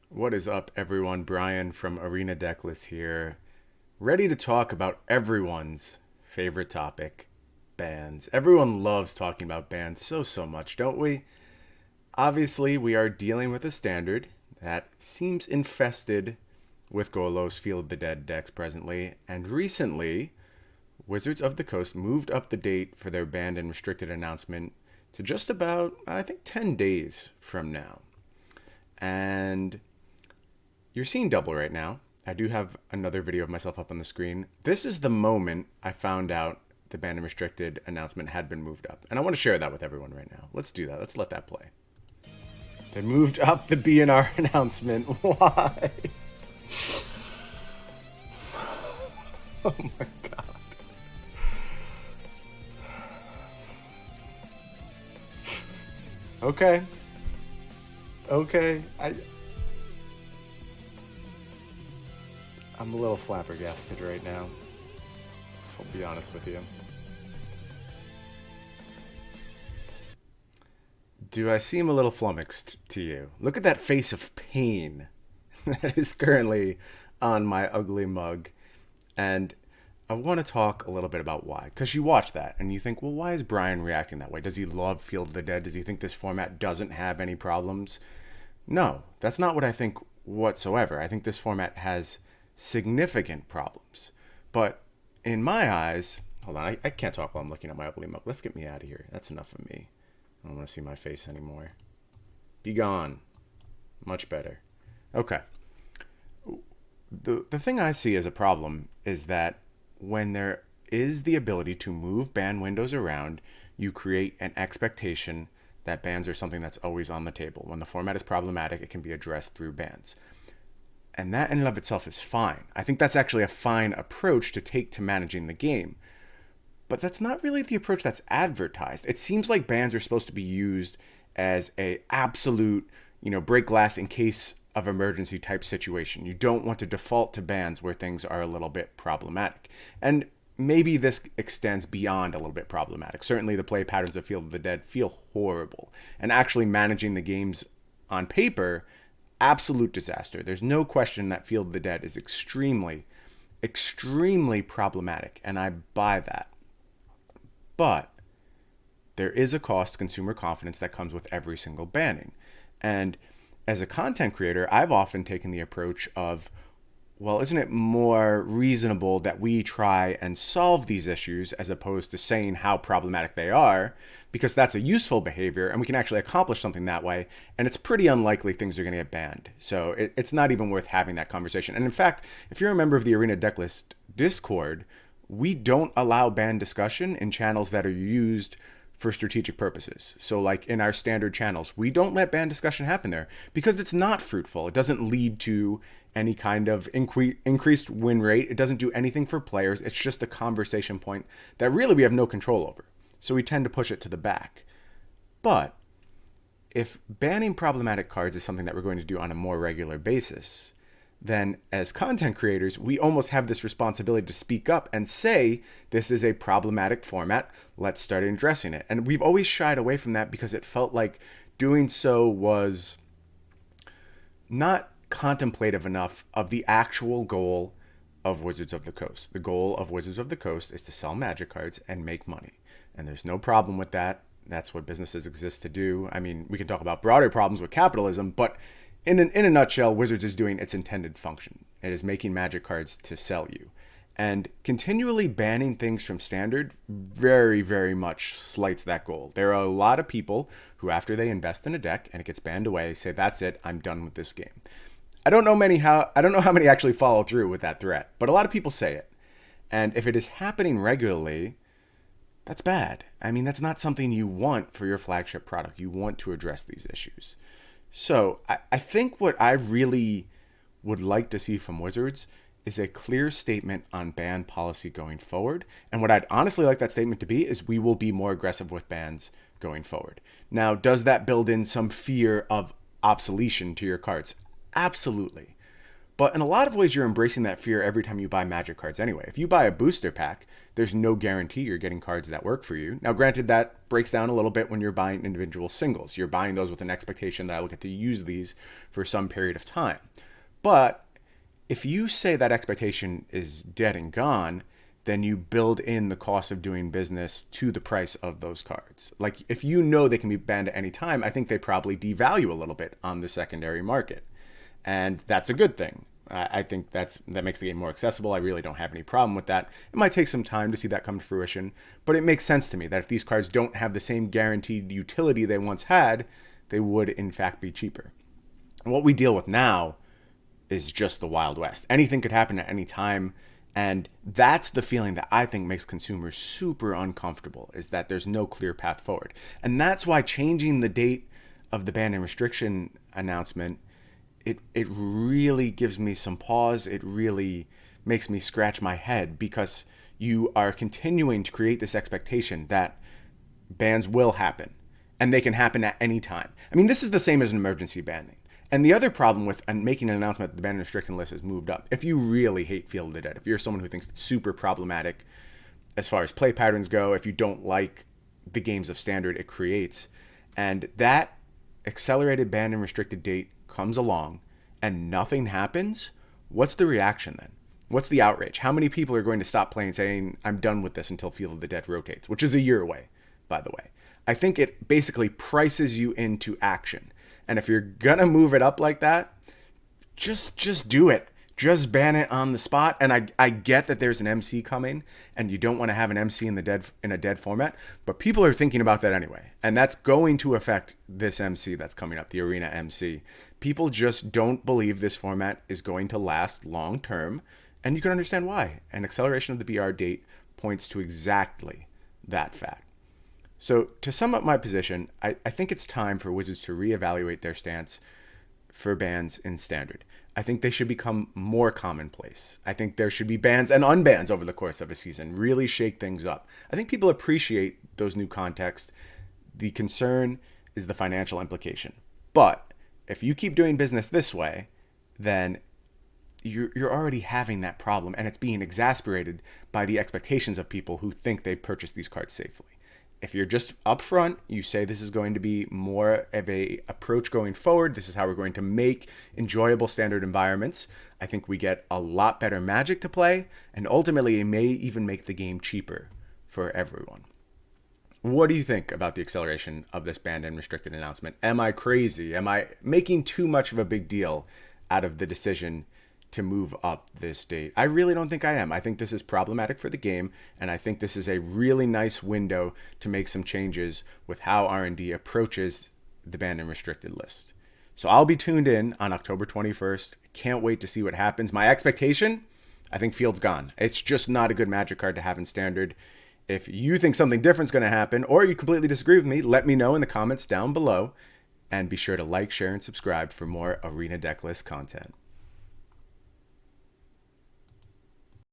What is up, everyone? Bryan from Arena Deckless here, ready to talk about everyone's favorite topic, bans. Everyone loves talking about bans so much, don't we? Obviously, we are dealing with a standard that seems infested with Golos Field of the Dead decks presently, and recently, Wizards of the Coast moved up the date for their banned and restricted announcement to just about, I think, 10 days from now. And you're seeing double right now. I do have another video of myself up on the screen. This is the moment I found out the banned and restricted announcement had been moved up. And I want to share that with everyone right now. Let's do that. Let's let that play. They moved up the BNR announcement. Why? Oh my god. Okay. Okay. I'm a little flabbergasted right now. I'll be honest with you. Do I seem a little flummoxed to you? Look at that face of pain that is currently on my ugly mug. And I want to talk a little bit about why. Because you watch that and you think, well, why is Bryan reacting that way? Does he love Field of the Dead? Does he think this format doesn't have any problems? No, that's not what I think whatsoever. I think this format has significant problems. But in my eyes, hold on, I can't talk while I'm looking at my ugly mug. Let's get me out of here. That's enough of me. I don't want to see my face anymore. Be gone. Much better. Okay. The thing I see as a problem is that when there is the ability to move ban windows around, you create an expectation that bans are something that's always on the table. When the format is problematic, it can be addressed through bans. And that in and of itself is fine. I think that's actually a fine approach to take to managing the game. But that's not really the approach that's advertised. It seems like bans are supposed to be used as a absolute, break glass in case of emergency type situation. You don't want to default to bans where things are a little bit problematic. And maybe this extends beyond a little bit problematic. Certainly the play patterns of Field of the Dead feel horrible. And actually managing the games on paper, absolute disaster. There's no question that Field of the Dead is extremely problematic, and I buy that. But there is a cost to consumer confidence that comes with every single banning. And as a content creator, I've often taken the approach of, well, isn't it more reasonable that we try and solve these issues as opposed to saying how problematic they are? Because that's a useful behavior and we can actually accomplish something that way. And it's pretty unlikely things are going to get banned. So it's not even worth having that conversation. And in fact, if you're a member of the Arena Decklist Discord, we don't allow ban discussion in channels that are used for strategic purposes. So like in our standard channels, we don't let ban discussion happen there because it's not fruitful. It doesn't lead to any kind of increased win rate. It doesn't do anything for players. It's just a conversation point that really we have no control over. So we tend to push it to the back. But if banning problematic cards is something that we're going to do on a more regular basis, then as content creators, we almost have this responsibility to speak up and say, this is a problematic format, let's start addressing it. And we've always shied away from that because it felt like doing so was not contemplative enough of the actual goal of Wizards of the Coast. The goal of Wizards of the Coast is to sell magic cards and make money. And there's no problem with that. That's what businesses exist to do. I mean, we can talk about broader problems with capitalism, but in a nutshell, Wizards is doing its intended function. It is making magic cards to sell you. And continually banning things from standard very much slights that goal. There are a lot of people who, after they invest in a deck and it gets banned away, say, that's it, I'm done with this game. I don't know how many actually follow through with that threat, but a lot of people say it. And if it is happening regularly, that's bad. I mean, that's not something you want for your flagship product. You want to address these issues. So I think what I really would like to see from Wizards is a clear statement on ban policy going forward. And what I'd honestly like that statement to be is we will be more aggressive with bans going forward. Now, does that build in some fear of obsolescence to your cards? Absolutely. But in a lot of ways, you're embracing that fear every time you buy Magic cards anyway. If you buy a booster pack, there's no guarantee you're getting cards that work for you. Now, granted, that breaks down a little bit when you're buying individual singles. You're buying those with an expectation that I will get to use these for some period of time. But if you say that expectation is dead and gone, then you build in the cost of doing business to the price of those cards. Like if you know they can be banned at any time, I think they probably devalue a little bit on the secondary market. And that's a good thing. I think that makes the game more accessible. I really don't have any problem with that. It might take some time to see that come to fruition, but it makes sense to me that if these cards don't have the same guaranteed utility they once had, they would in fact be cheaper. And what we deal with now is just the Wild West. Anything could happen at any time. And that's the feeling that I think makes consumers super uncomfortable, is that there's no clear path forward. And that's why changing the date of the ban and restriction announcement, it really gives me some pause. It really makes me scratch my head, because you are continuing to create this expectation that bans will happen and they can happen at any time. I mean, this is the same as an emergency banning. And the other problem with making an announcement that the ban and restriction list is moved up, if you really hate Field of the Dead, if you're someone who thinks it's super problematic as far as play patterns go, if you don't like the games of Standard it creates, and that accelerated ban and restricted date comes along and nothing happens, what's the reaction then? What's the outrage? How many people are going to stop playing saying, I'm done with this until Field of the Dead rotates, which is a year away, by the way. I think it basically prices you into action. And if you're gonna move it up like that, just do it. Just ban it on the spot. And I get that there's an MC coming, and you don't want to have an MC in a dead format, but people are thinking about that anyway, and that's going to affect this MC that's coming up, the Arena MC. People just don't believe this format is going to last long term, and you can understand why. An acceleration of the BR date points to exactly that fact. So to sum up my position, I think it's time for Wizards to reevaluate their stance for bans in Standard. I think they should become more commonplace. I think there should be bans and unbans over the course of a season, really shake things up. I think people appreciate those new contexts. The concern is the financial implication. But if you keep doing business this way, then you're already having that problem, and it's being exacerbated by the expectations of people who think they purchased these cards safely. If you're just upfront, you say this is going to be more of a approach going forward. This is how we're going to make enjoyable Standard environments. I think we get a lot better Magic to play, and ultimately it may even make the game cheaper for everyone. What do you think about the acceleration of this banned and restricted announcement? Am I crazy? Am I making too much of a big deal out of the decision to move up this date? I really don't think I am. I think this is problematic for the game, and I think this is a really nice window to make some changes with how R&D approaches the banned and restricted list. So I'll be tuned in on October 21st. Can't wait to see what happens. My expectation, I think Field's gone. It's just not a good Magic card to have in Standard. If you think something different's going to happen, or you completely disagree with me, let me know in the comments down below. And be sure to like, share, and subscribe for more Arena Decklist content.